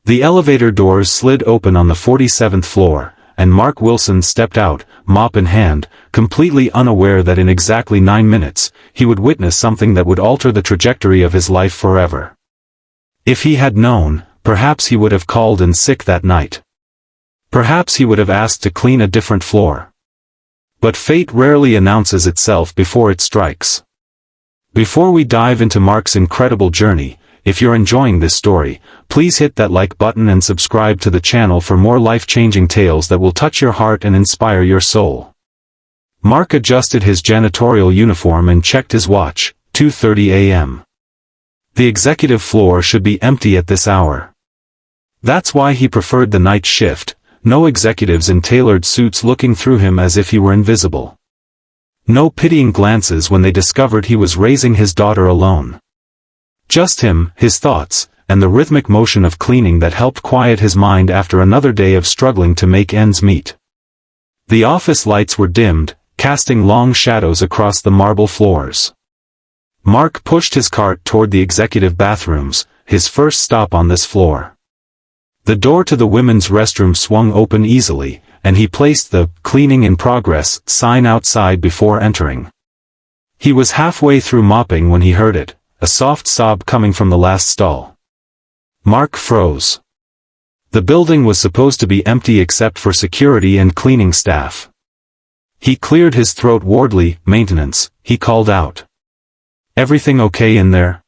The elevator doors slid open on the 47th floor, and Mark Wilson stepped out, mop in hand, completely unaware that in exactly 9 minutes, he would witness something that would alter the trajectory of his life forever. If he had known, perhaps he would have called in sick that night. Perhaps he would have asked to clean a different floor. But fate rarely announces itself before it strikes. Before we dive into Mark's incredible journey, if you're enjoying this story, please hit that like button and subscribe to the channel for more life-changing tales that will touch your heart and inspire your soul. Mark adjusted his janitorial uniform and checked his watch, 2:30 a.m. The executive floor should be empty at this hour. That's why he preferred the night shift, no executives in tailored suits looking through him as if he were invisible. No pitying glances when they discovered he was raising his daughter alone. Just him, his thoughts, and the rhythmic motion of cleaning that helped quiet his mind after another day of struggling to make ends meet. The office lights were dimmed, casting long shadows across the marble floors. Mark pushed his cart toward the executive bathrooms, his first stop on this floor. The door to the women's restroom swung open easily, and he placed the "Cleaning in Progress" sign outside before entering. He was halfway through mopping when he heard it, a soft sob coming from the last stall. Mark froze. The building was supposed to be empty except for security and cleaning staff. He cleared his throat wordly. "Maintenance," he called out. "Everything okay in there?"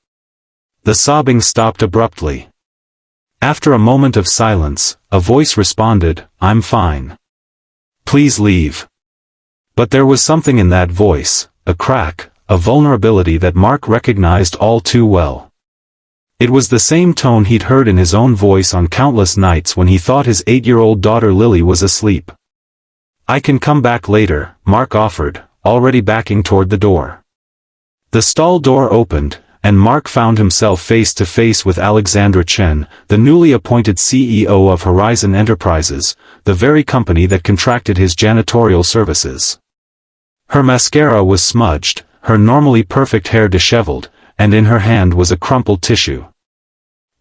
The sobbing stopped abruptly. After a moment of silence, a voice responded, "I'm fine. Please leave." But there was something in that voice, a crack, a vulnerability that Mark recognized all too well. It was the same tone he'd heard in his own voice on countless nights when he thought his 8-year-old daughter Lily was asleep. "I can come back later," Mark offered, already backing toward the door. The stall door opened, and Mark found himself face to face with Alexandra Chen, the newly appointed CEO of Horizon Enterprises, the very company that contracted his janitorial services. Her mascara was smudged, her normally perfect hair disheveled, and in her hand was a crumpled tissue.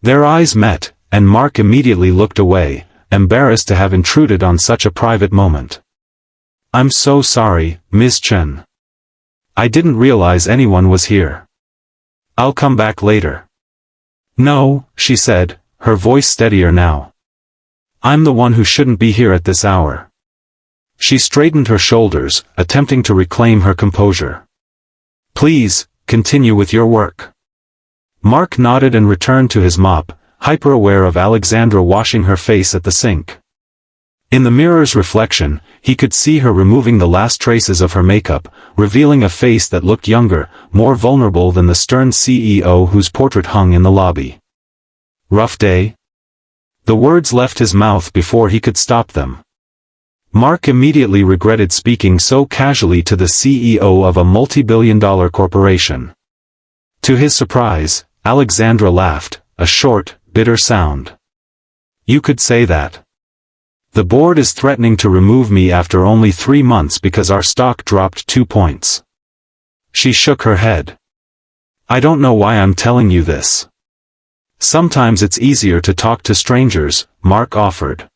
Their eyes met, and Mark immediately looked away, embarrassed to have intruded on such a private moment. "I'm so sorry, Ms. Chen. I didn't realize anyone was here. I'll come back later." "No," she said, her voice steadier now. "I'm the one who shouldn't be here at this hour." She straightened her shoulders, attempting to reclaim her composure. "Please, continue with your work." Mark nodded and returned to his mop, hyper-aware of Alexandra washing her face at the sink. In the mirror's reflection, he could see her removing the last traces of her makeup, revealing a face that looked younger, more vulnerable than the stern CEO whose portrait hung in the lobby. "Rough day?" The words left his mouth before he could stop them. Mark immediately regretted speaking so casually to the CEO of a multi-billion-dollar corporation. To his surprise, Alexandra laughed, a short, bitter sound. "You could say that. The board is threatening to remove me after only 3 months because our stock dropped 2 points." She shook her head. "I don't know why I'm telling you this. Sometimes it's easier to talk to strangers," Mark offered.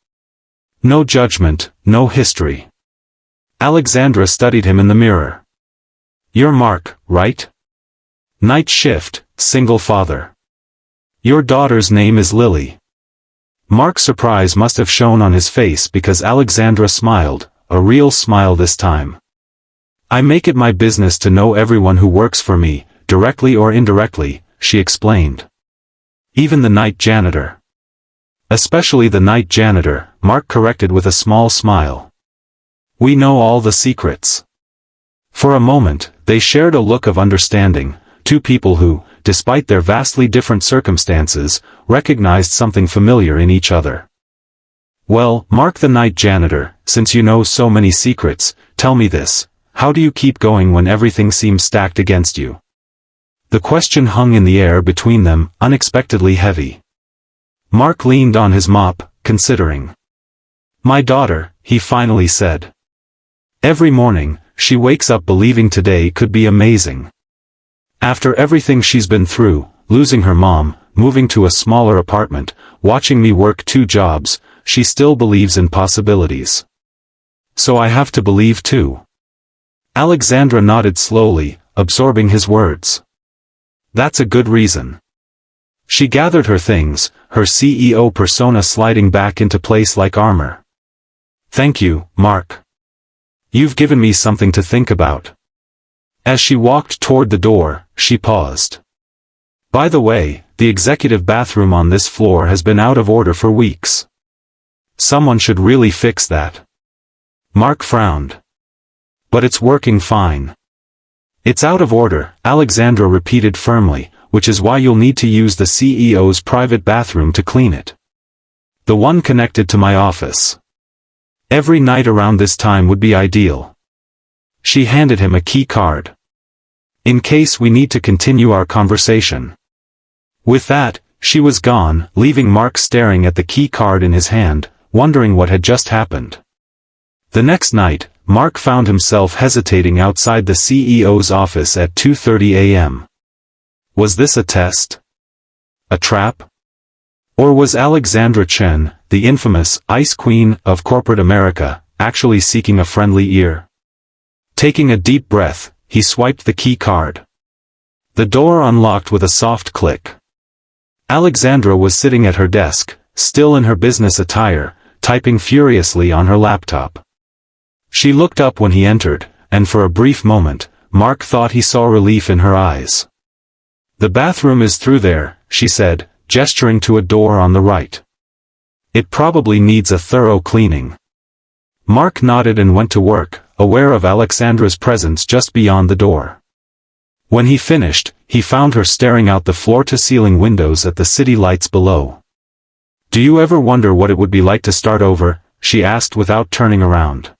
"No judgment, no history." Alexandra studied him in the mirror. "You're Mark, right? Night shift, single father. Your daughter's name is Lily." Mark's surprise must have shown on his face because Alexandra smiled, a real smile this time. "I make it my business to know everyone who works for me, directly or indirectly," she explained. "Even the night janitor." "Especially the night janitor," Mark corrected with a small smile. "We know all the secrets." For a moment, they shared a look of understanding, two people who, despite their vastly different circumstances, recognized something familiar in each other. "Well, Mark the night janitor, since you know so many secrets, tell me this, how do you keep going when everything seems stacked against you?" The question hung in the air between them, unexpectedly heavy. Mark leaned on his mop, considering. "My daughter," he finally said. "Every morning, she wakes up believing today could be amazing. After everything she's been through, losing her mom, moving to a smaller apartment, watching me work 2 jobs. She still believes in possibilities. So I have to believe too. Alexandra nodded slowly, absorbing his words. That's a good reason. She gathered her things, her CEO persona sliding back into place like armor. Thank you, Mark. You've given me something to think about. As she walked toward the door, she paused. By the way, the executive bathroom on this floor has been out of order for weeks. Someone should really fix that. Mark frowned. But it's working fine. It's out of order, Alexandra repeated firmly, which is why you'll need to use the CEO's private bathroom to clean it. The one connected to my office. Every night around this time would be ideal. She handed him a key card. In case we need to continue our conversation. With that, she was gone, leaving Mark staring at the key card in his hand, wondering what had just happened. The next night, Mark found himself hesitating outside the CEO's office at 2:30 a.m. Was this a test? A trap? Or was Alexandra Chen, the infamous Ice Queen of corporate America, actually seeking a friendly ear? Taking a deep breath, he swiped the key card. The door unlocked with a soft click. Alexandra was sitting at her desk, still in her business attire, typing furiously on her laptop. She looked up when he entered, and for a brief moment, Mark thought he saw relief in her eyes. The bathroom is through there, she said, gesturing to a door on the right. It probably needs a thorough cleaning. Mark nodded and went to work, aware of Alexandra's presence just beyond the door. When he finished, he found her staring out the floor-to-ceiling windows at the city lights below. Do you ever wonder what it would be like to start over? She asked without turning around.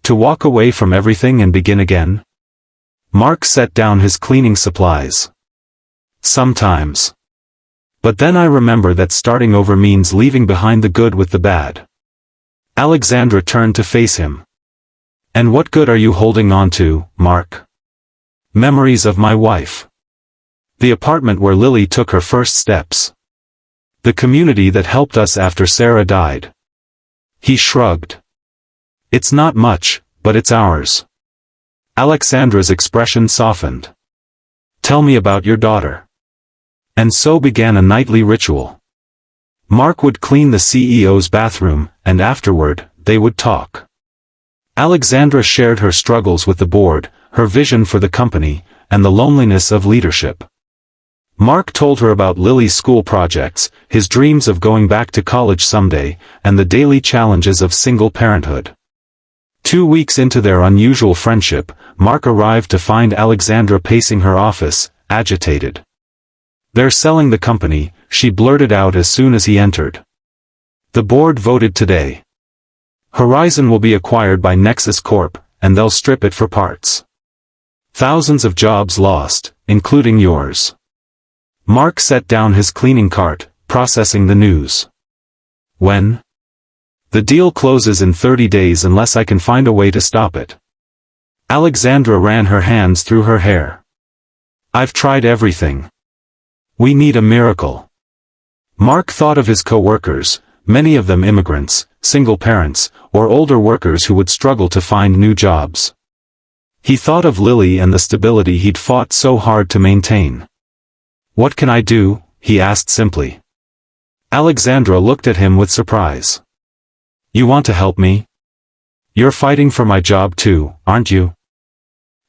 To walk away from everything and begin again? Mark set down his cleaning supplies. Sometimes. But then I remember that starting over means leaving behind the good with the bad. Alexandra turned to face him. And what good are you holding on to, Mark? Memories of my wife. The apartment where Lily took her first steps. The community that helped us after Sarah died. He shrugged. It's not much, but it's ours. Alexandra's expression softened. Tell me about your daughter. And so began a nightly ritual. Mark would clean the CEO's bathroom, and afterward, they would talk. Alexandra shared her struggles with the board, her vision for the company, and the loneliness of leadership. Mark told her about Lily's school projects, his dreams of going back to college someday, and the daily challenges of single parenthood. 2 weeks into their unusual friendship, Mark arrived to find Alexandra pacing her office, agitated. They're selling the company, she blurted out as soon as he entered. The board voted today. Horizon will be acquired by Nexus Corp, and they'll strip it for parts. Thousands of jobs lost, including yours. Mark set down his cleaning cart, processing the news. When? The deal closes in 30 days unless I can find a way to stop it. Alexandra ran her hands through her hair. I've tried everything. We need a miracle. Mark thought of his co-workers, many of them immigrants, single parents, or older workers who would struggle to find new jobs. He thought of Lily and the stability he'd fought so hard to maintain. What can I do? He asked simply. Alexandra looked at him with surprise. You want to help me? You're fighting for my job too, aren't you?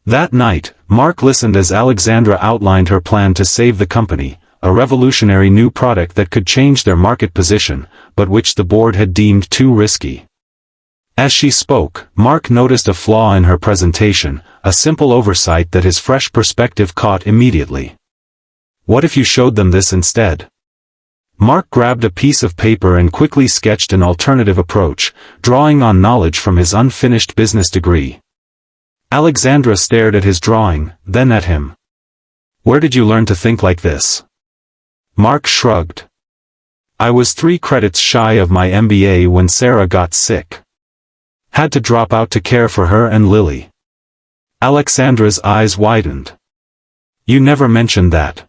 That night, Mark listened as Alexandra outlined her plan to save the company, a revolutionary new product that could change their market position, but which the board had deemed too risky. As she spoke, Mark noticed a flaw in her presentation, a simple oversight that his fresh perspective caught immediately. What if you showed them this instead? Mark grabbed a piece of paper and quickly sketched an alternative approach, drawing on knowledge from his unfinished business degree. Alexandra stared at his drawing, then at him. Where did you learn to think like this? Mark shrugged. I was 3 credits shy of my MBA when Sarah got sick. Had to drop out to care for her and Lily. Alexandra's eyes widened. You never mentioned that.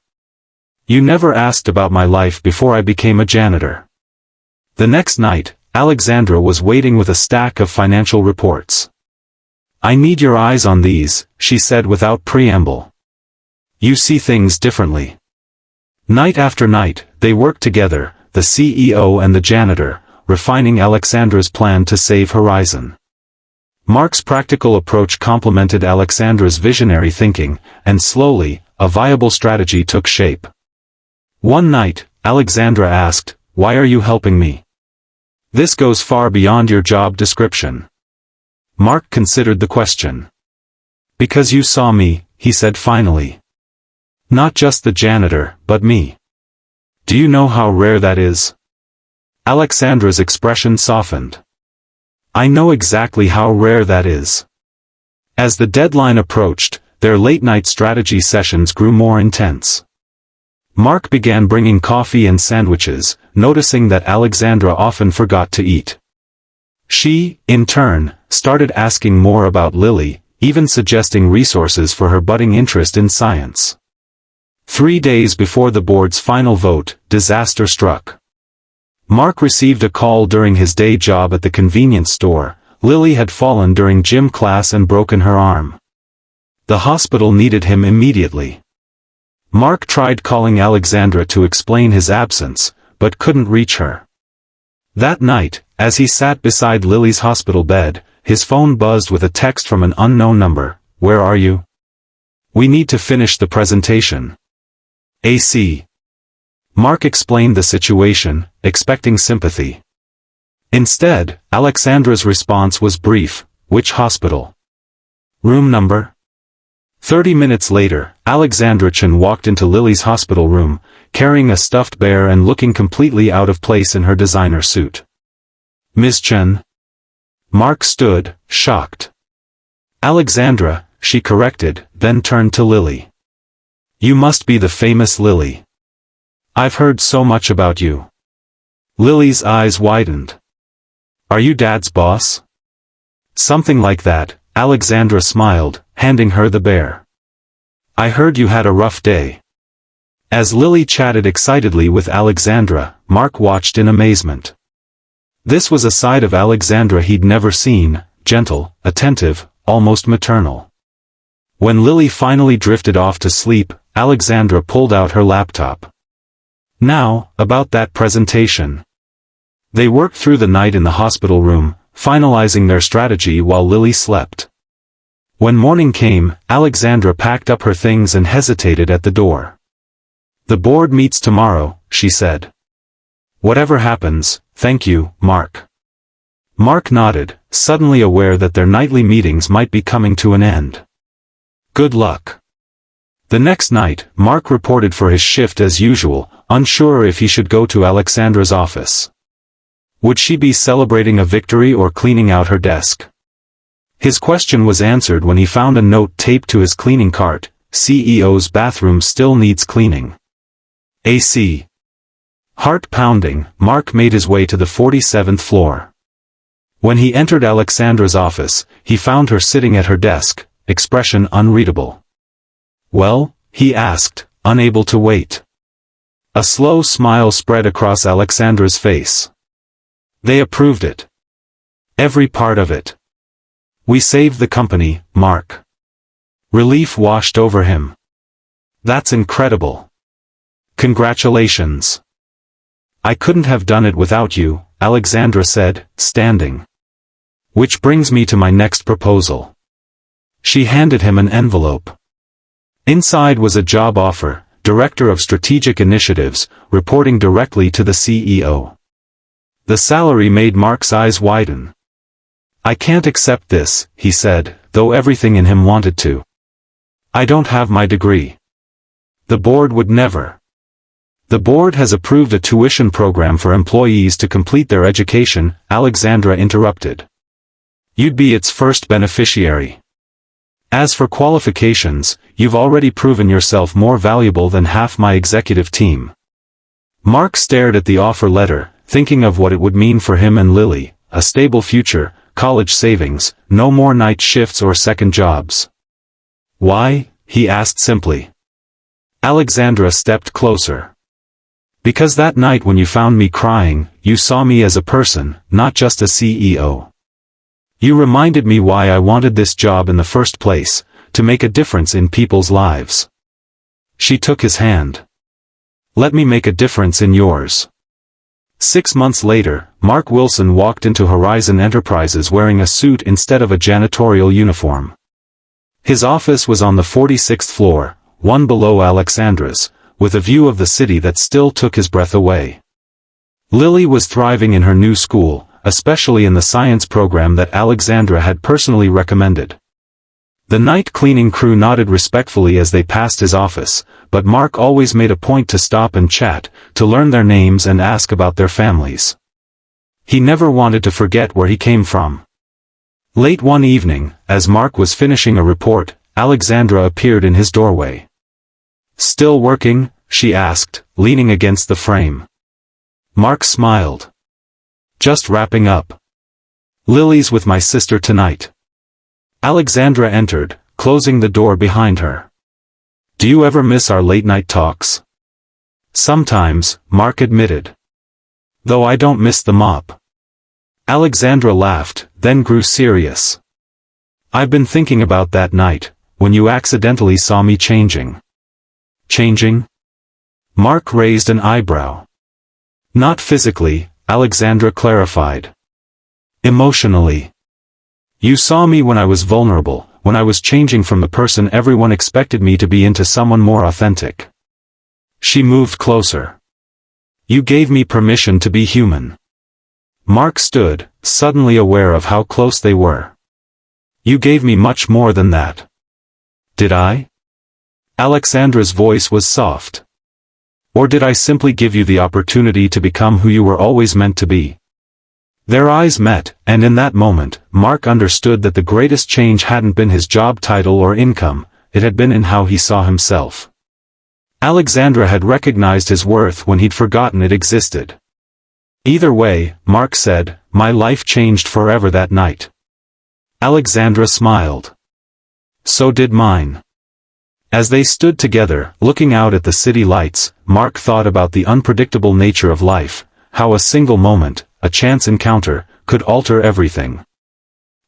You never asked about my life before I became a janitor. The next night, Alexandra was waiting with a stack of financial reports. I need your eyes on these, she said without preamble. You see things differently. Night after night, they worked together, the CEO and the janitor, refining Alexandra's plan to save Horizon. Mark's practical approach complemented Alexandra's visionary thinking, and slowly, a viable strategy took shape. One night, Alexandra asked, "Why are you helping me? This goes far beyond your job description." Mark considered the question. "Because you saw me," he said finally. "Not just the janitor, but me. Do you know how rare that is?" Alexandra's expression softened. "I know exactly how rare that is." As the deadline approached, their late-night strategy sessions grew more intense. Mark began bringing coffee and sandwiches, noticing that Alexandra often forgot to eat. She, in turn, started asking more about Lily, even suggesting resources for her budding interest in science. 3 days before the board's final vote, disaster struck. Mark received a call during his day job at the convenience store. Lily had fallen during gym class and broken her arm. The hospital needed him immediately. Mark tried calling Alexandra to explain his absence, but couldn't reach her. That night, as he sat beside Lily's hospital bed, his phone buzzed with a text from an unknown number. "Where are you? We need to finish the presentation." AC. Mark explained the situation, expecting sympathy. Instead, Alexandra's response was brief. "Which hospital? Room number?" 30 minutes later, Alexandra Chen walked into Lily's hospital room, carrying a stuffed bear and looking completely out of place in her designer suit. "Ms. Chen?" Mark stood, shocked. "Alexandra," she corrected, then turned to Lily. "You must be the famous Lily. I've heard so much about you." Lily's eyes widened. "Are you Dad's boss?" "Something like that," Alexandra smiled, handing her the bear. "I heard you had a rough day." As Lily chatted excitedly with Alexandra, Mark watched in amazement. This was a side of Alexandra he'd never seen, gentle, attentive, almost maternal. When Lily finally drifted off to sleep, Alexandra pulled out her laptop. "Now, about that presentation." They worked through the night in the hospital room, finalizing their strategy while Lily slept. When morning came, Alexandra packed up her things and hesitated at the door. "The board meets tomorrow," she said. "Whatever happens, thank you, Mark." Mark nodded, suddenly aware that their nightly meetings might be coming to an end. "Good luck." The next night, Mark reported for his shift as usual, unsure if he should go to Alexandra's office. Would she be celebrating a victory or cleaning out her desk? His question was answered when he found a note taped to his cleaning cart. "CEO's bathroom still needs cleaning. AC." Heart pounding, Mark made his way to the 47th floor. When he entered Alexandra's office, he found her sitting at her desk, expression unreadable. "Well?" he asked, unable to wait. A slow smile spread across Alexandra's face. "They approved it. Every part of it. We saved the company, Mark." Relief washed over him. "That's incredible. Congratulations." "I couldn't have done it without you," Alexandra said, standing. "Which brings me to my next proposal." She handed him an envelope. Inside was a job offer, Director of Strategic Initiatives, reporting directly to the CEO. The salary made Mark's eyes widen. "I can't accept this," he said, though everything in him wanted to. "I don't have my degree." "The board would never." "The board has approved a tuition program for employees to complete their education," Alexandra interrupted. "You'd be its first beneficiary. As for qualifications, you've already proven yourself more valuable than half my executive team." Mark stared at the offer letter, thinking of what it would mean for him and Lily: a stable future, college savings, no more night shifts or second jobs. "Why?" he asked simply. Alexandra stepped closer. Because that night when you found me crying, you saw me as a person, not just a CEO. You reminded me why I wanted this job in the first place, to make a difference in people's lives. She took his hand. Let me make a difference in yours. 6 months later, Mark Wilson walked into Horizon Enterprises wearing a suit instead of a janitorial uniform. His office was on the 46th floor, one below Alexandra's, with a view of the city that still took his breath away. Lily was thriving in her new school, especially in the science program that Alexandra had personally recommended. The night cleaning crew nodded respectfully as they passed his office, but Mark always made a point to stop and chat, to learn their names and ask about their families. He never wanted to forget where he came from. Late one evening, as Mark was finishing a report, Alexandra appeared in his doorway. "Still working?" she asked, leaning against the frame. Mark smiled. "Just wrapping up. Lily's with my sister tonight." Alexandra entered, closing the door behind her. "Do you ever miss our late-night talks?" "Sometimes," Mark admitted. "Though I don't miss the mop." Alexandra laughed, then grew serious. "I've been thinking about that night, when you accidentally saw me changing." "Changing?" Mark raised an eyebrow. "Not physically," Alexandra clarified. "Emotionally. You saw me when I was vulnerable, when I was changing from the person everyone expected me to be into someone more authentic." She moved closer. "You gave me permission to be human." Mark stood, suddenly aware of how close they were. "You gave me much more than that." "Did I?" Alexandra's voice was soft. "Or did I simply give you the opportunity to become who you were always meant to be?" Their eyes met, and in that moment, Mark understood that the greatest change hadn't been his job title or income, it had been in how he saw himself. Alexandra had recognized his worth when he'd forgotten it existed. "Either way," Mark said, "my life changed forever that night." Alexandra smiled. "So did mine." As they stood together, looking out at the city lights, Mark thought about the unpredictable nature of life, how a single moment, a chance encounter, could alter everything.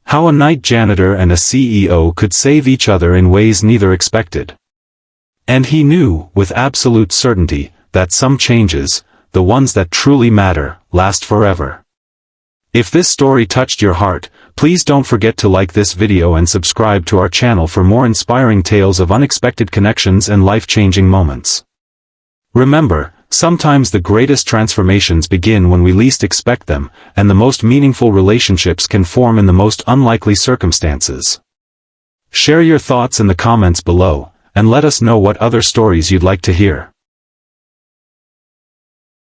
How a night janitor and a CEO could save each other in ways neither expected. And he knew, with absolute certainty, that some changes, the ones that truly matter, last forever. If this story touched your heart, please don't forget to like this video and subscribe to our channel for more inspiring tales of unexpected connections and life-changing moments. Remember, sometimes the greatest transformations begin when we least expect them, and the most meaningful relationships can form in the most unlikely circumstances. Share your thoughts in the comments below, and let us know what other stories you'd like to hear.